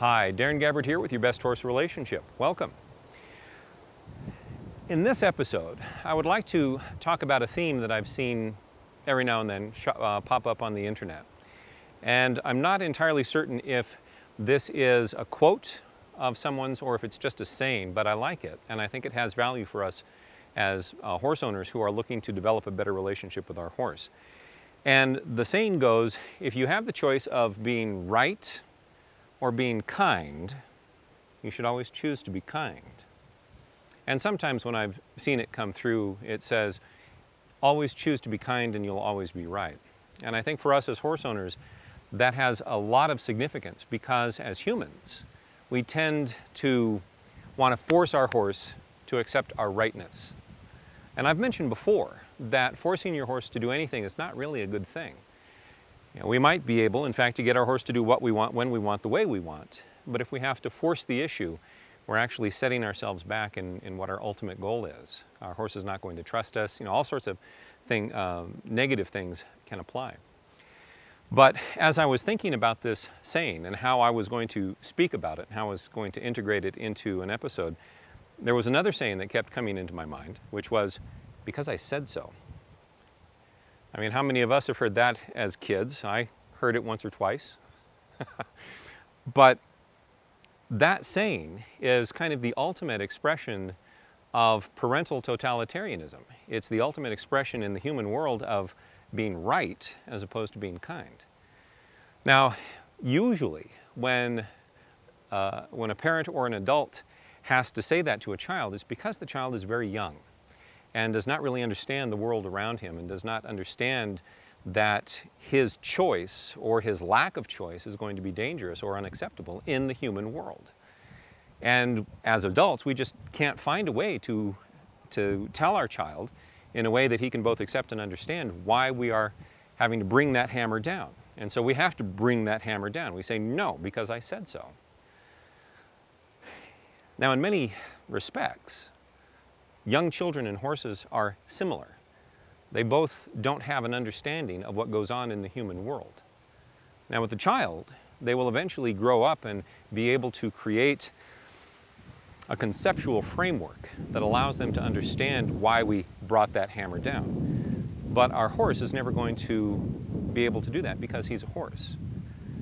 Hi, Darren Gabbard here with your Best Horse Relationship. Welcome. In this episode, I would like to talk about a theme that I've seen every now and then pop up on the internet. And I'm not entirely certain if this is a quote of someone's or if it's just a saying, but I like it, and I think it has value for us as horse owners who are looking to develop a better relationship with our horse. And the saying goes, if you have the choice of being right or being kind, you should always choose to be kind. And sometimes when I've seen it come through, it says, always choose to be kind and you'll always be right. And I think for us as horse owners, that has a lot of significance because as humans, we tend to want to force our horse to accept our rightness. And I've mentioned before that forcing your horse to do anything is not really a good thing. You know, we might be able, in fact, to get our horse to do what we want, when we want, the way we want. But if we have to force the issue, we're actually setting ourselves back in what our ultimate goal is. Our horse is not going to trust us. You know, all sorts of negative things can apply. But as I was thinking about this saying and how I was going to speak about it, and how I was going to integrate it into an episode, there was another saying that kept coming into my mind, which was, because I said so. I mean, how many of us have heard that as kids? I heard it once or twice. But that saying is kind of the ultimate expression of parental totalitarianism. It's the ultimate expression in the human world of being right as opposed to being kind. Now, usually when a parent or an adult has to say that to a child, it's because the child is very young and does not really understand the world around him and does not understand that his choice or his lack of choice is going to be dangerous or unacceptable in the human world. And as adults, we just can't find a way to tell our child in a way that he can both accept and understand why we are having to bring that hammer down. And so we have to bring that hammer down. We say, no, because I said so. Now, in many respects, young children and horses are similar. They both don't have an understanding of what goes on in the human world. Now with the child, they will eventually grow up and be able to create a conceptual framework that allows them to understand why we brought that hammer down. But our horse is never going to be able to do that because he's a horse.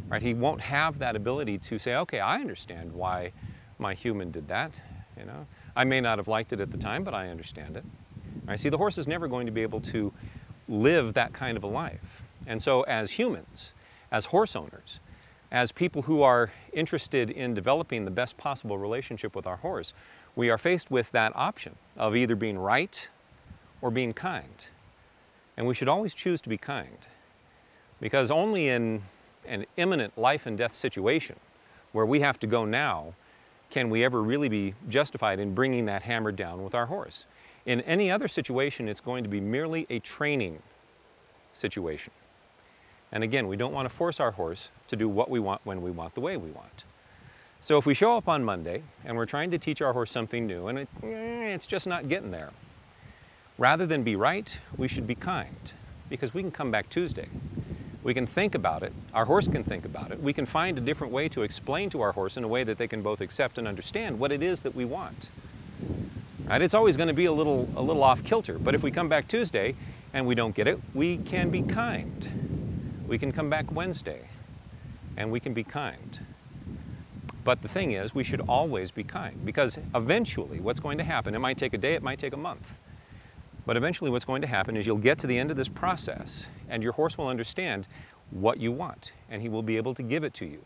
Right? He won't have that ability to say, okay, I understand why my human did that. You know? I may not have liked it at the time, but I understand it. Right? See, the horse is never going to be able to live that kind of a life. And so as humans, as horse owners, as people who are interested in developing the best possible relationship with our horse, we are faced with that option of either being right or being kind. And we should always choose to be kind, because only in an imminent life and death situation where we have to go now can we ever really be justified in bringing that hammer down with our horse. In any other situation, it's going to be merely a training situation. And again, we don't want to force our horse to do what we want, when we want, the way we want. So if we show up on Monday and we're trying to teach our horse something new and it's just not getting there, rather than be right, we should be kind, because we can come back Tuesday. We can think about it, our horse can think about it, we can find a different way to explain to our horse in a way that they can both accept and understand what it is that we want. Right? It's always going to be a little off kilter, but if we come back Tuesday and we don't get it, we can be kind. We can come back Wednesday and we can be kind. But the thing is, we should always be kind, because eventually what's going to happen, it might take a day, it might take a month, but eventually what's going to happen is you'll get to the end of this process and your horse will understand what you want and he will be able to give it to you.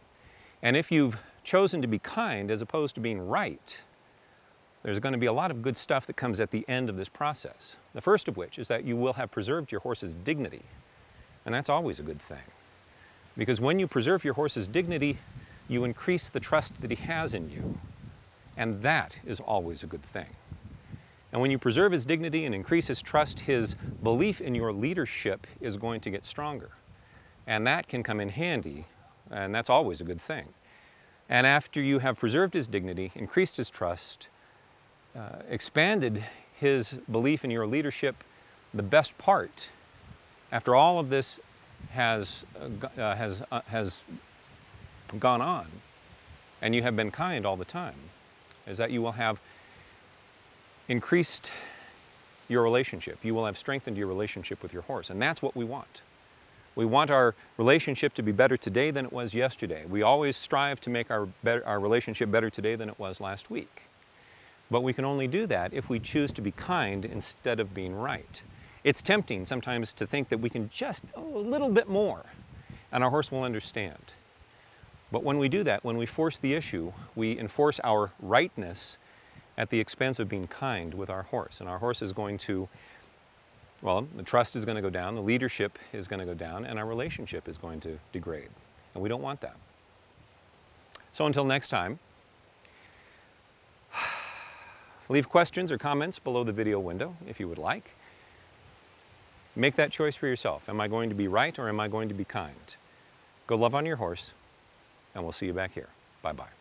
And if you've chosen to be kind as opposed to being right, there's going to be a lot of good stuff that comes at the end of this process. The first of which is that you will have preserved your horse's dignity. And that's always a good thing. Because when you preserve your horse's dignity, you increase the trust that he has in you. And that is always a good thing. And when you preserve his dignity and increase his trust, his belief in your leadership is going to get stronger. And that can come in handy, and that's always a good thing. And after you have preserved his dignity, increased his trust, expanded his belief in your leadership, the best part, after all of this, has gone on, and you have been kind all the time, is that you will have increased your relationship. You will have strengthened your relationship with your horse, and that's what we want. We want our relationship to be better today than it was yesterday. We always strive to make our relationship better today than it was last week. But we can only do that if we choose to be kind instead of being right. It's tempting sometimes to think that we can just a little bit more, and our horse will understand. But when we do that, when we force the issue, we enforce our rightness at the expense of being kind with our horse. And our horse is going to, well, the trust is going to go down, the leadership is going to go down, and our relationship is going to degrade. And we don't want that. So until next time, leave questions or comments below the video window if you would like. Make that choice for yourself. Am I going to be right or am I going to be kind? Go love on your horse, and we'll see you back here. Bye-bye.